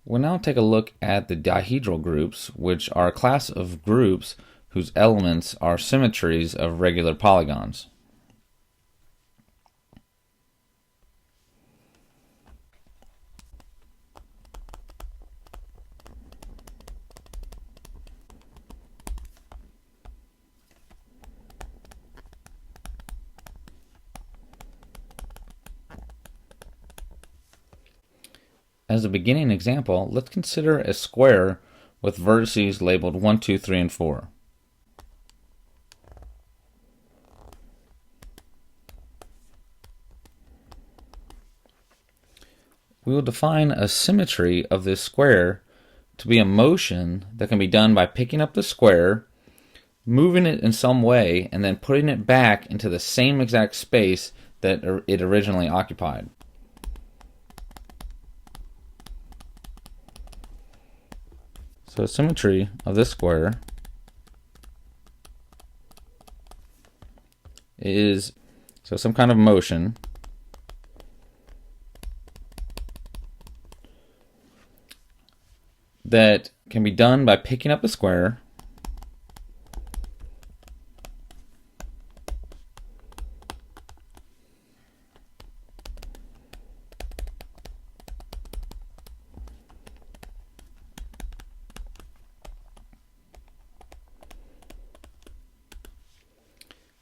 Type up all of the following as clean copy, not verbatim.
We'll now take a look at the dihedral groups, which are a class of groups whose elements are symmetries of regular polygons. As a beginning example, let's consider a square with vertices labeled 1, 2, 3, and 4. We will define a symmetry of this square to be a motion that can be done by picking up the square, moving it in some way, and then putting it back into the same exact space that it originally occupied. So the symmetry of this square is some kind of motion that can be done by picking up the square,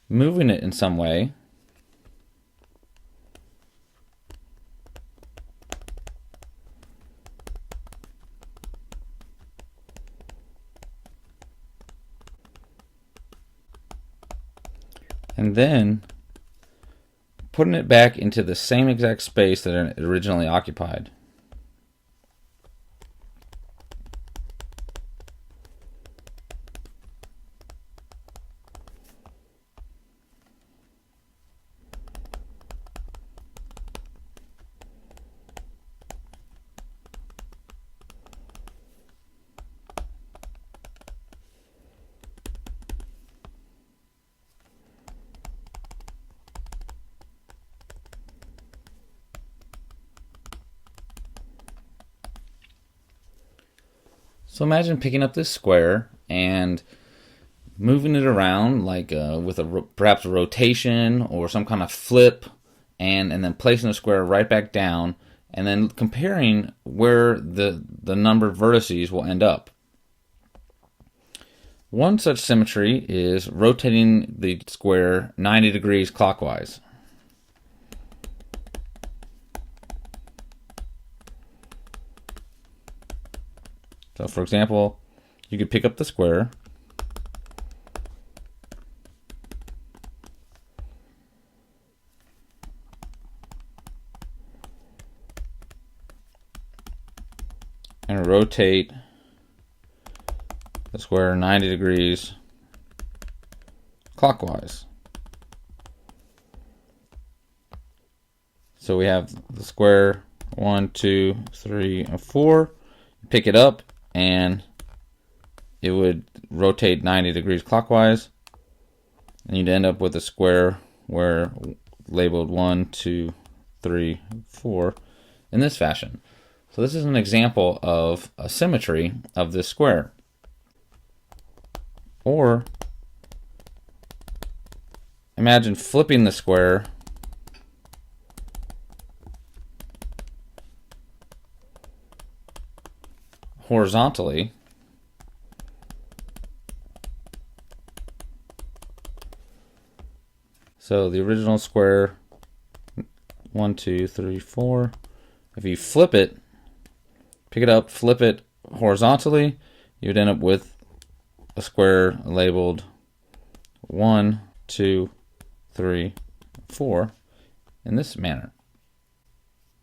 moving it in some way, and then putting it back into the same exact space that it originally occupied. So imagine picking up this square and moving it around like with perhaps a rotation or some kind of flip, and then placing the square right back down, and then comparing where the numbered vertices will end up. One such symmetry is rotating the square 90 degrees clockwise. So for example, you could pick up the square, and rotate the square 90 degrees clockwise. So we have the square 1, 2, 3, and 4. Pick it up and it would rotate 90 degrees clockwise, and you'd end up with a square where labeled 1, 2, 3, 4 in this fashion. So this is an example of a symmetry of this square. Or imagine flipping the square horizontally, so the original square 1, 2, 3, 4, if you flip it, pick it up, flip it horizontally, you would end up with a square labeled 1, 2, 3, 4 in this manner.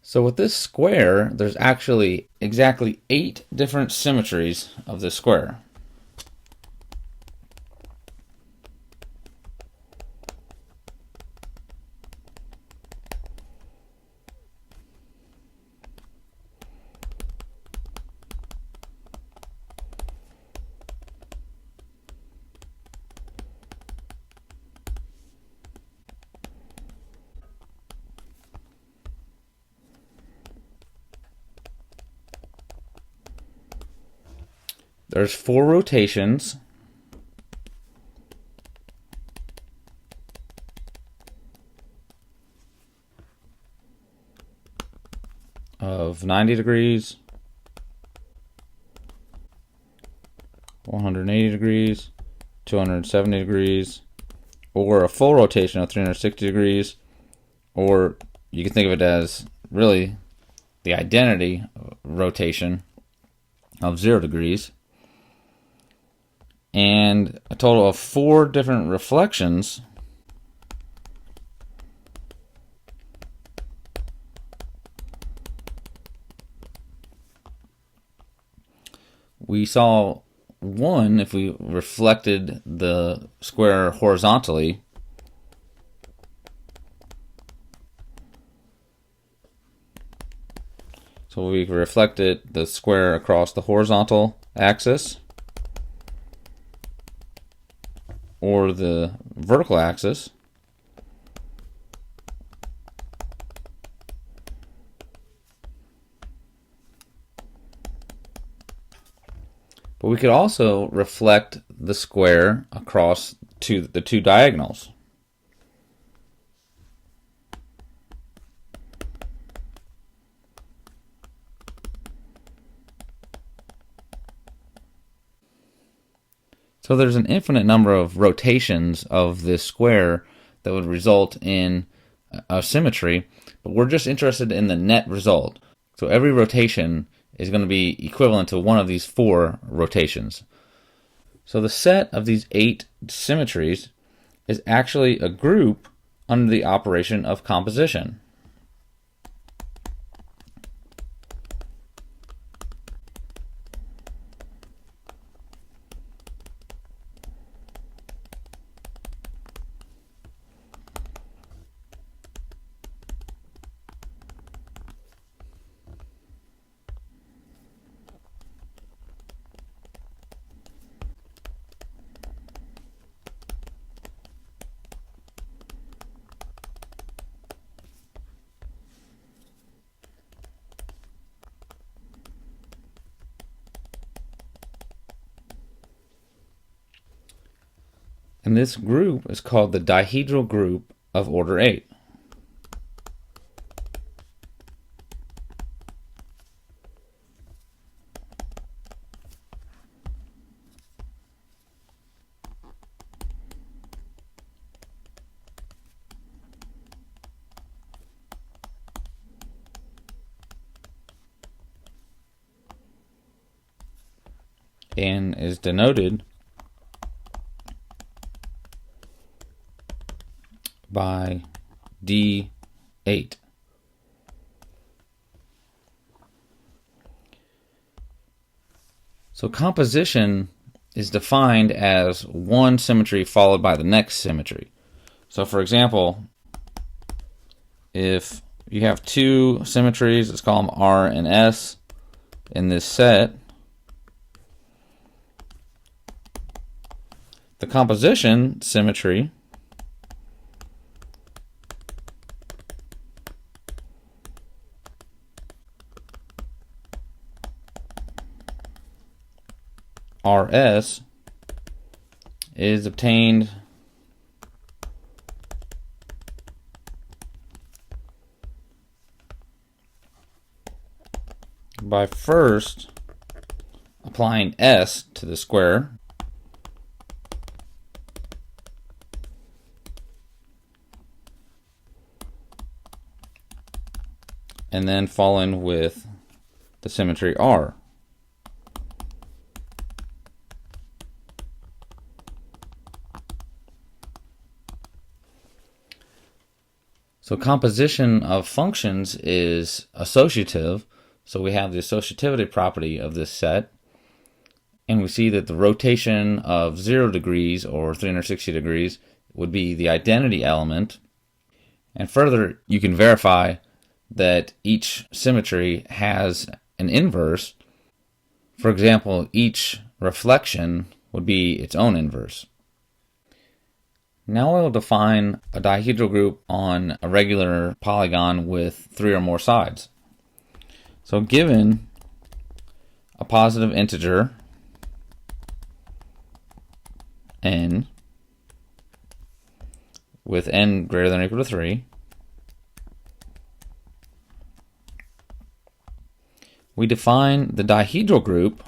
So with this square, there's actually exactly 8 different symmetries of this square. there's 4 rotations of 90 degrees, 180 degrees, 270 degrees, or a full rotation of 360 degrees, or you can think of it as really the identity rotation of 0 degrees, and a total of 4 different reflections we saw one if we reflected the square horizontally. So we reflected the square across the horizontal axis or the vertical axis. But we could also reflect the square across the 2 diagonals. So there's an infinite number of rotations of this square that would result in a symmetry, but we're just interested in the net result. So every rotation is going to be equivalent to one of these 4 rotations. So the set of these 8 symmetries is actually a group under the operation of composition. And this group is called the dihedral group of order 8. And is denoted by D8. So composition is defined as one symmetry followed by the next symmetry. So for example, if you have 2 symmetries, let's call them R and S in this set, the composition symmetry RS is obtained by first applying S to the square and then following with the symmetry R. So composition of functions is associative, so we have the associativity property of this set, and we see that the rotation of 0 degrees or 360 degrees would be the identity element, and further you can verify that each symmetry has an inverse. For example, each reflection would be its own inverse. Now I will define a dihedral group on a regular polygon with 3 or more sides. So given a positive integer with n greater than or equal to 3. We define the dihedral group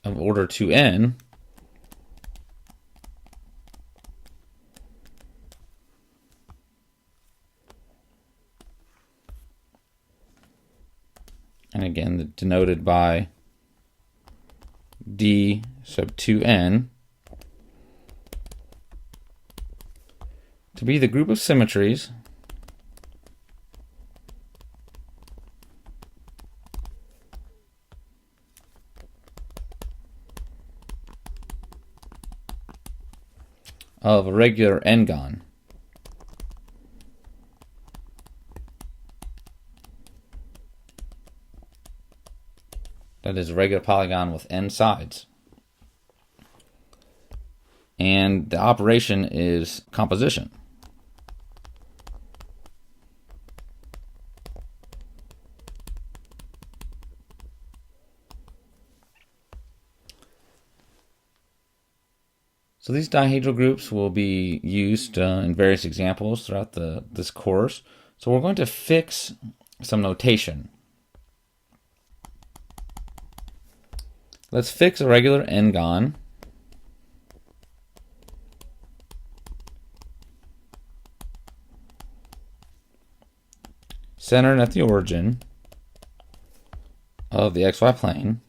of order 2n and again denoted by D sub 2n to be the group of symmetries of a regular n-gon. That is a regular polygon with n sides. And the operation is composition. So these dihedral groups will be used in various examples throughout this course. So we're going to fix some notation. Let's fix a regular n-gon. Centered at the origin of the xy plane.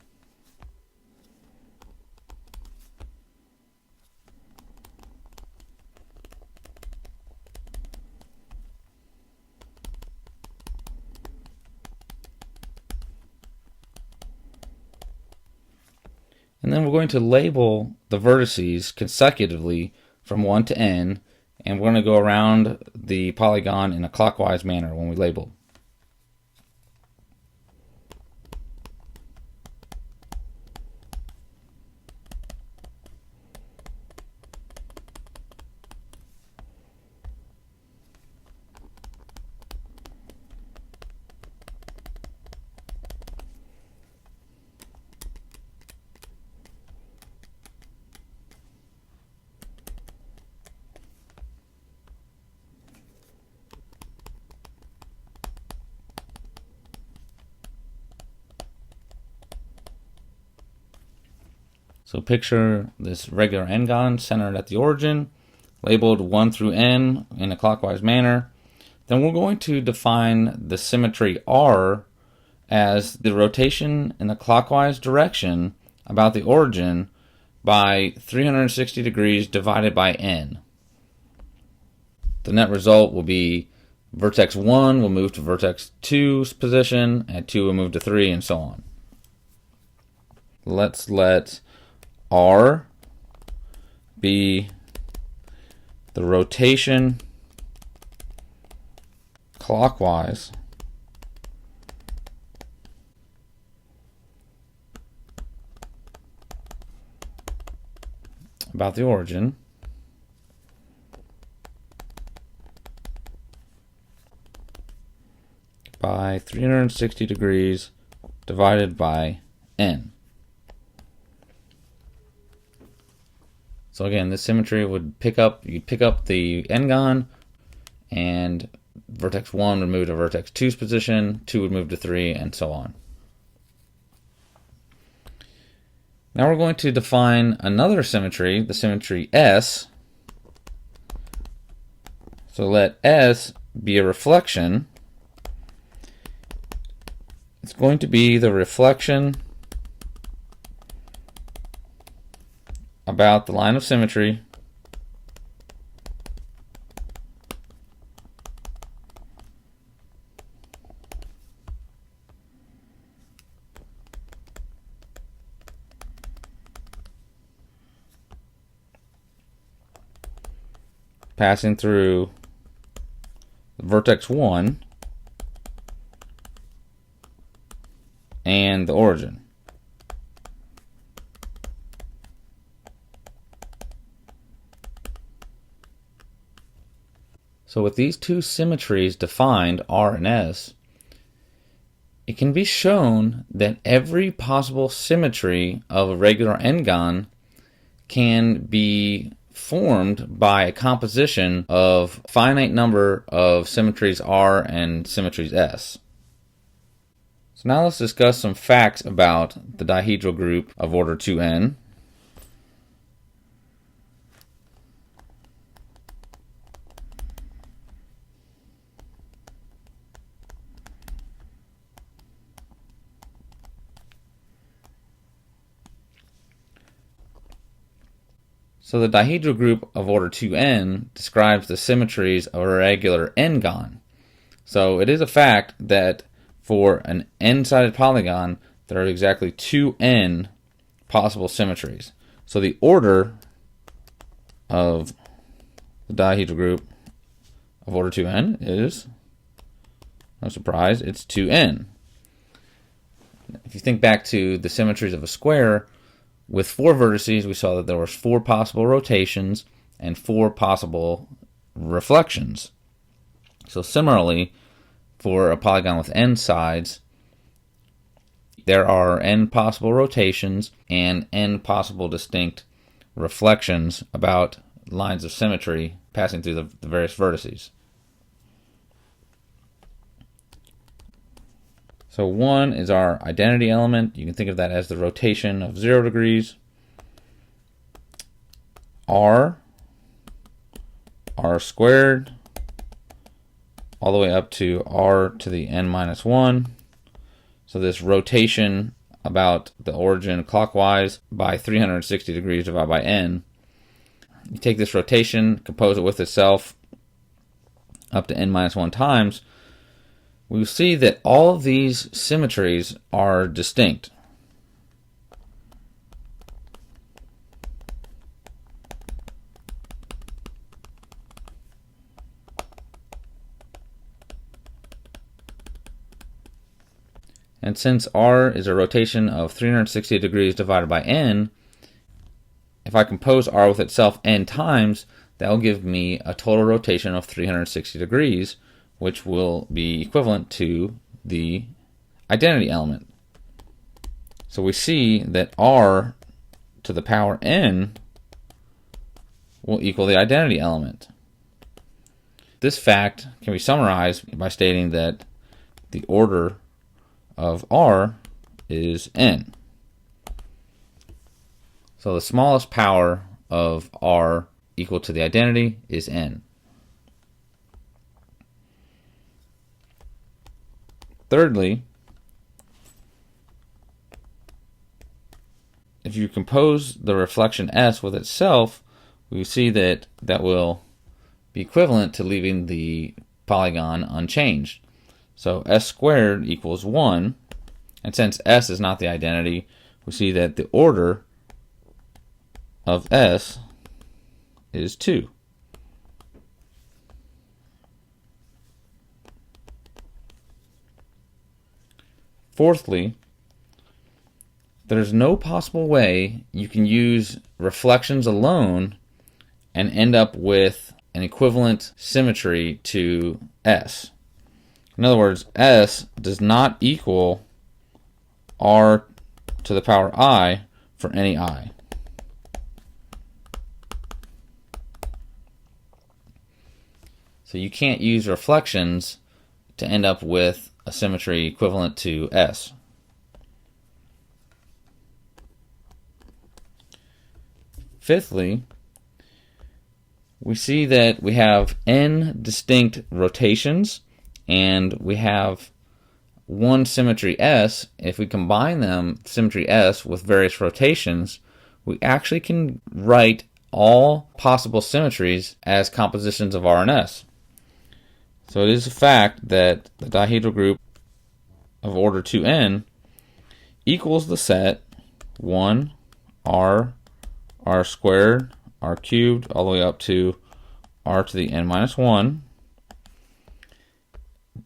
And then we're going to label the vertices consecutively from 1 to n, and we're going to go around the polygon in a clockwise manner when we label. So picture this regular n-gon centered at the origin, labeled 1 through n in a clockwise manner. Then we're going to define the symmetry R as the rotation in the clockwise direction about the origin by 360 degrees divided by n. The net result will be vertex 1 will move to vertex 2's position, and 2 will move to 3, and so on. Let's let R be the rotation clockwise about the origin by 360 degrees divided by n. So again, this symmetry would you pick up the n-gon, and vertex 1 would move to vertex 2's position, 2 would move to 3, and so on. Now we're going to define another symmetry, the symmetry S. So let S be a reflection. It's going to be the reflection about the line of symmetry passing through vertex 1 and the origin. So with these two symmetries defined, R and S, it can be shown that every possible symmetry of a regular n-gon can be formed by a composition of a finite number of symmetries R and symmetries S. So now let's discuss some facts about the dihedral group of order 2n. So the dihedral group of order 2n describes the symmetries of a regular n-gon. So it is a fact that for an n-sided polygon, there are exactly 2n possible symmetries. So the order of the dihedral group of order 2n is, no surprise, it's 2n. If you think back to the symmetries of a square, with 4 vertices, we saw that there were 4 possible rotations and 4 possible reflections. So similarly, for a polygon with n sides, there are n possible rotations and n possible distinct reflections about lines of symmetry passing through the various vertices. So 1 is our identity element. You can think of that as the rotation of 0 degrees. R squared, all the way up to r to the n minus 1. So this rotation about the origin clockwise by 360 degrees divided by n. You take this rotation, compose it with itself up to n minus 1 times. We will see that all of these symmetries are distinct. And since r is a rotation of 360 degrees divided by n, if I compose r with itself n times, that will give me a total rotation of 360 degrees, which will be equivalent to the identity element. So we see that r to the power n will equal the identity element. This fact can be summarized by stating that the order of r is n. So the smallest power of r equal to the identity is n. Thirdly, if you compose the reflection S with itself, we see that that will be equivalent to leaving the polygon unchanged. So S squared equals 1, and since S is not the identity, we see that the order of S is 2. Fourthly, there's no possible way you can use reflections alone and end up with an equivalent symmetry to S. In other words, S does not equal r to the power I for any I. So you can't use reflections to end up with a symmetry equivalent to S. Fifthly, we see that we have n distinct rotations and we have one symmetry S. If we combine them, symmetry S, with various rotations, we actually can write all possible symmetries as compositions of R and S. So it is a fact that the dihedral group of order 2n equals the set 1, r squared, r cubed, all the way up to r to the n minus 1.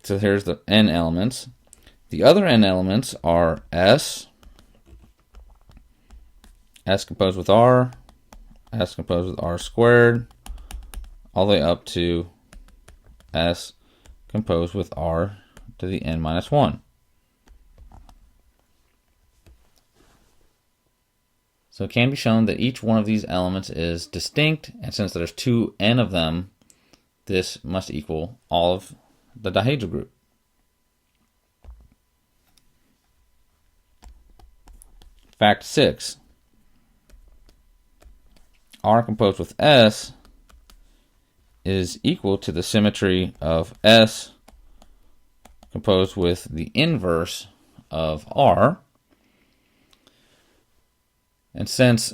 So here's the n elements. The other n elements are S composed with S composed with r squared, all the way up to s composed with r to the n minus 1. So it can be shown that each one of these elements is distinct, and since there's 2n of them, this must equal all of the dihedral group. Fact 6. R composed with S is equal to the symmetry of S composed with the inverse of R. And since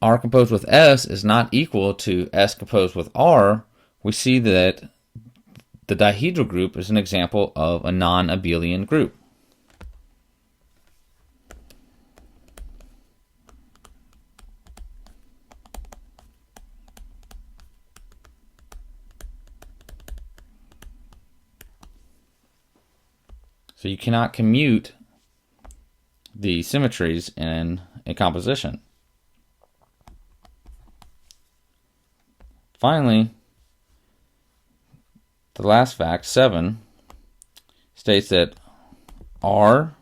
R composed with S is not equal to S composed with R, we see that the dihedral group is an example of a non-abelian group. So you cannot commute the symmetries in a composition. Finally, the last fact, 7, states that r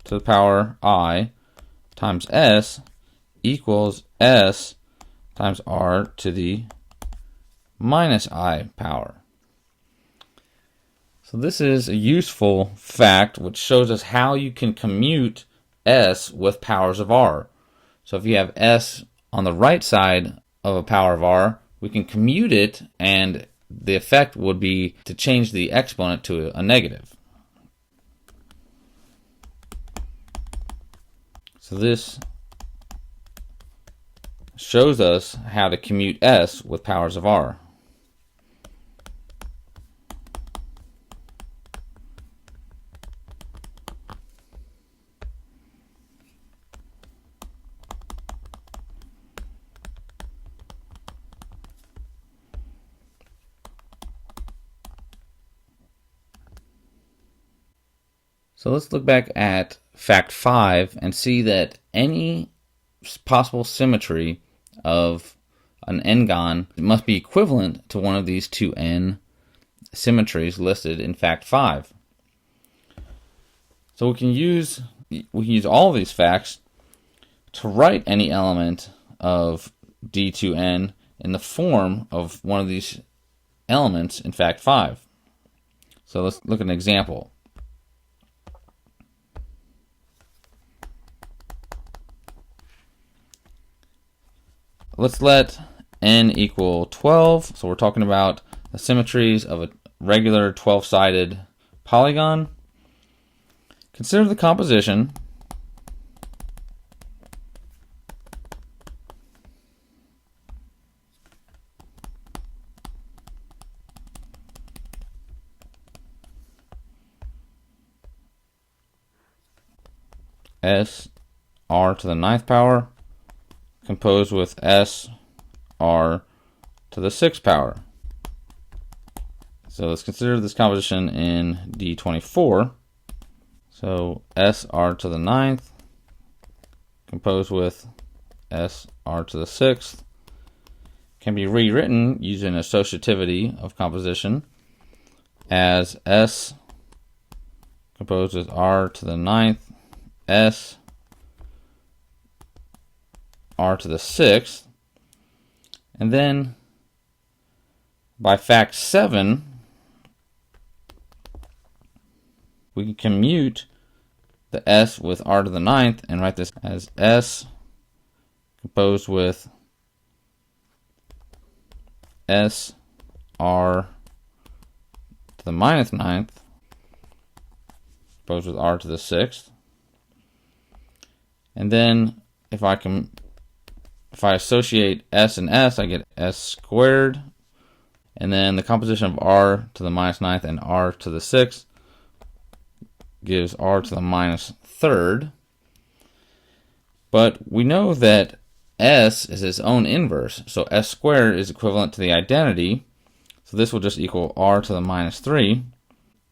to the power I times s equals s times r to the minus I power. So this is a useful fact which shows us how you can commute s with powers of r. So if you have s on the right side of a power of r, we can commute it, and the effect would be to change the exponent to a negative. So this shows us how to commute s with powers of r. So let's look back at fact 5 and see that any possible symmetry of an n-gon must be equivalent to one of these 2n symmetries listed in fact 5. So we can use all of these facts to write any element of d2n in the form of one of these elements in fact 5. So let's look at an example. Let's let n equal 12. So we're talking about the symmetries of a regular 12-sided polygon. Consider the composition s r to the 9th power composed with s r to the 6th power. So let's consider this composition in D24. So s r to the 9th composed with s r to the 6th can be rewritten using associativity of composition as s composed with r to the 9th, s r to the 6th, and then by fact 7 we can commute the s with r to the 9th and write this as s composed with s r to the minus 9th composed with r to the 6th. And then if I associate s and s, I get s squared, and then the composition of r to the minus 9th and r to the 6th gives r to the minus 3rd. But we know that s is its own inverse, so s squared is equivalent to the identity, so this will just equal r to the minus 3.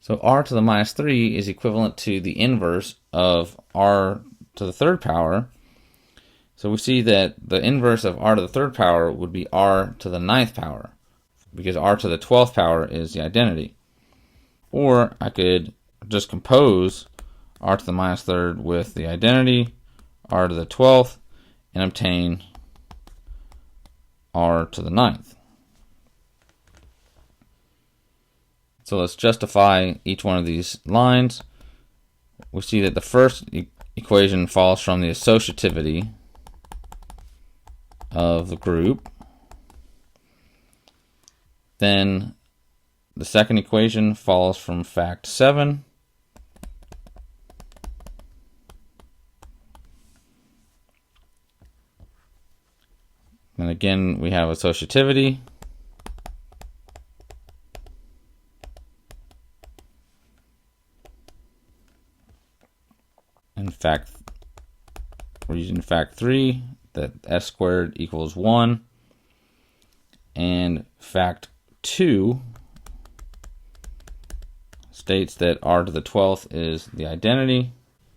So r to the minus 3 is equivalent to the inverse of r to the 3rd power. So we see that the inverse of r to the 3rd power would be r to the 9th power. because r to the 12th power is the identity. Or I could just compose r to the minus third with the identity, r to the 12th, and obtain r to the 9th. So let's justify each one of these lines. We see that the first equation follows from the associativity of the group. Then the second equation follows from fact 7. And again, we have associativity. In fact, we're using fact 3, that s squared equals 1. And fact 2 states that r to the 12th is the identity.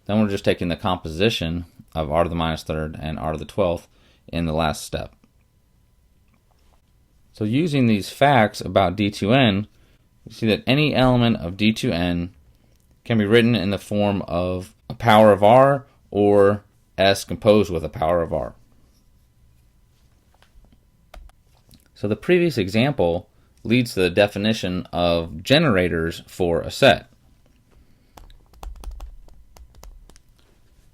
Then we're just taking the composition of r to the minus third and r to the 12th in the last step. So using these facts about D2n, we see that any element of D2n can be written in the form of a power of r or s composed with a power of r. So the previous example leads to the definition of generators for a set.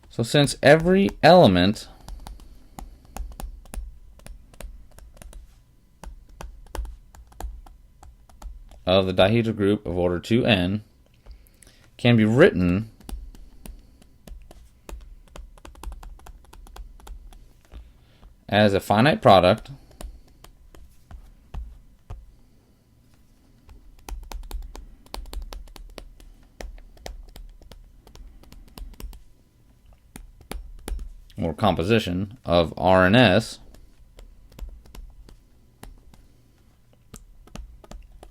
So since every element of the dihedral group of order 2n can be written as a finite product or composition of R and S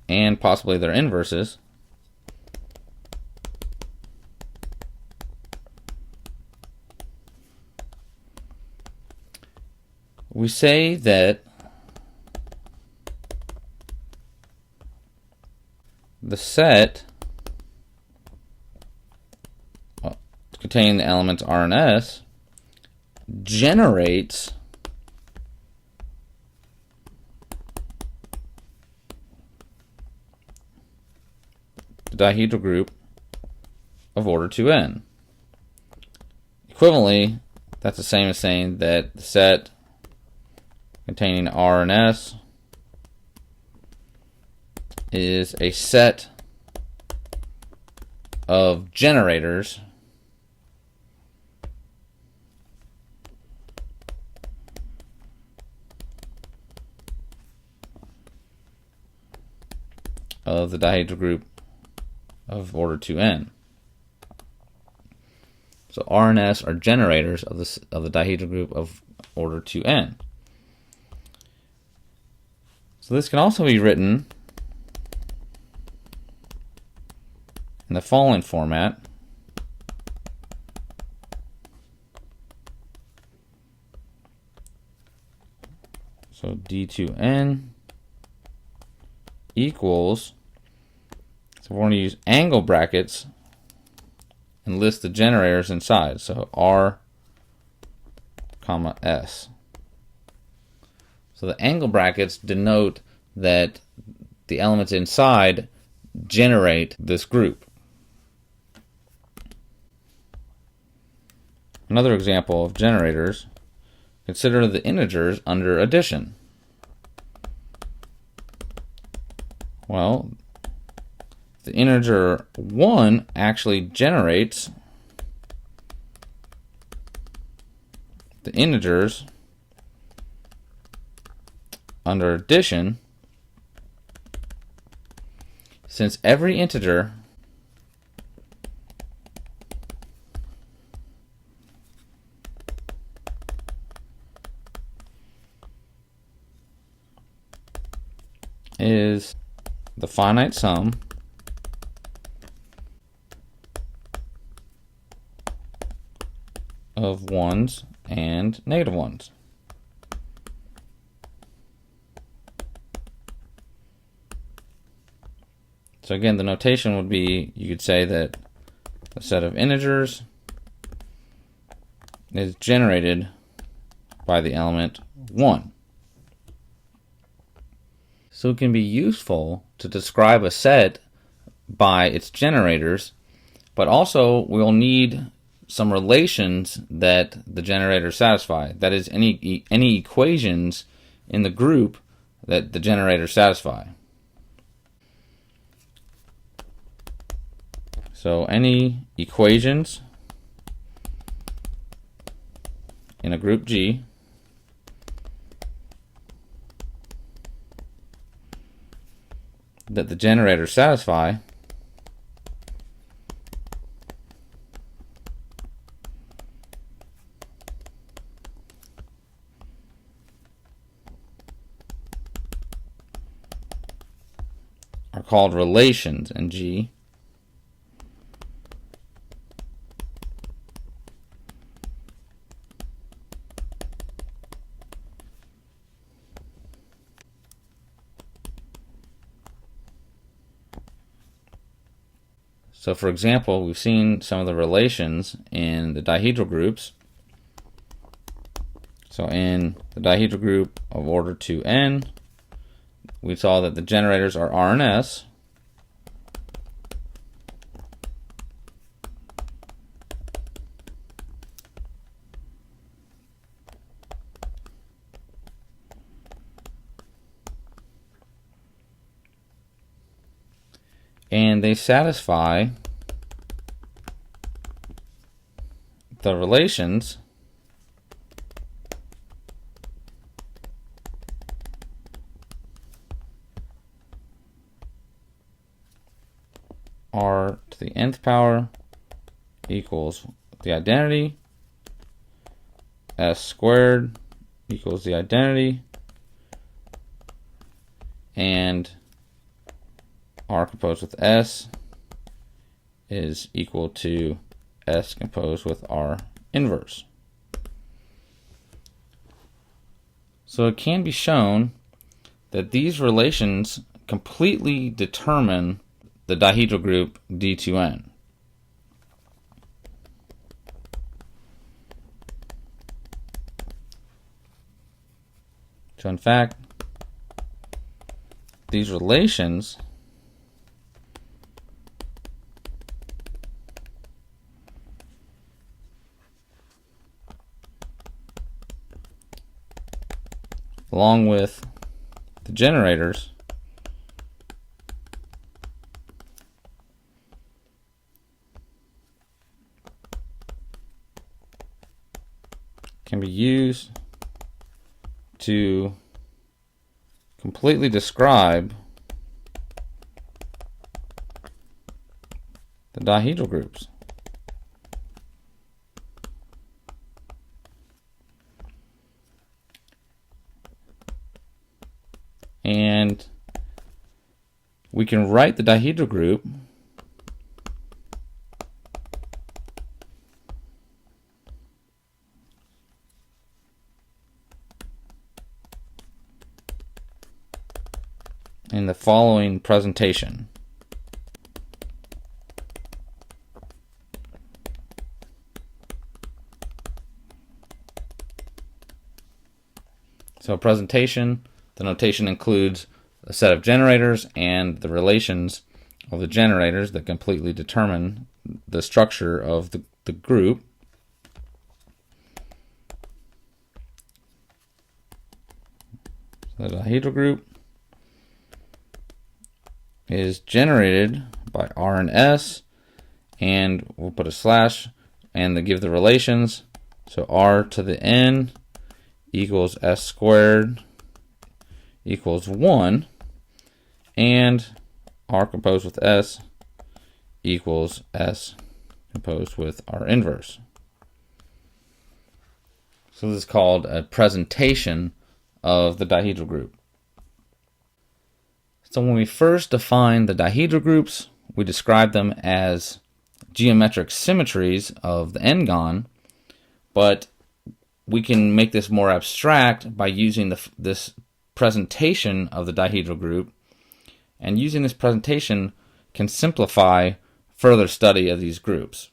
and possibly their inverses, we say that the set containing the elements R and S generates the dihedral group of order 2n. Equivalently, that's the same as saying that the set containing R and S is a set of generators of the dihedral group of order 2n. So R and S are generators of the dihedral group of order 2n. So this can also be written in the following format. So D2n equals, so we're going to use angle brackets and list the generators inside. So R, comma S. So the angle brackets denote that the elements inside generate this group. Another example of generators, consider the integers under addition. Well, the integer 1 actually generates the integers under addition, since every integer is the finite sum of ones and negative ones. So again, the notation would be, you could say that a set of integers is generated by the element 1. So it can be useful to describe a set by its generators, but also we'll need some relations that the generators satisfy. That is, any equations in the group that the generators satisfy. So any equations in a group G that the generators satisfy are called relations in G. So for example, we've seen some of the relations in the dihedral groups. So in the dihedral group of order 2n, we saw that the generators are R and S. And they satisfy the relations R to the nth power equals the identity, S squared equals the identity, and R composed with S is equal to S composed with R inverse. So it can be shown that these relations completely determine the dihedral group D2n. So in fact, these relations along with the generators can be used to completely describe the dihedral groups. And we can write the dihedral group in the following presentation. So presentation, the notation includes a set of generators and the relations of the generators that completely determine the structure of the group. So the dihedral group is generated by R and S, and we'll put a slash and they give the relations. So R to the n equals S squared equals 1, and R composed with S equals S composed with R inverse. So this is called a presentation of the dihedral group. So when we first define the dihedral groups, we describe them as geometric symmetries of the n-gon, but we can make this more abstract by using this presentation of the dihedral group. And using this presentation, can simplify further study of these groups.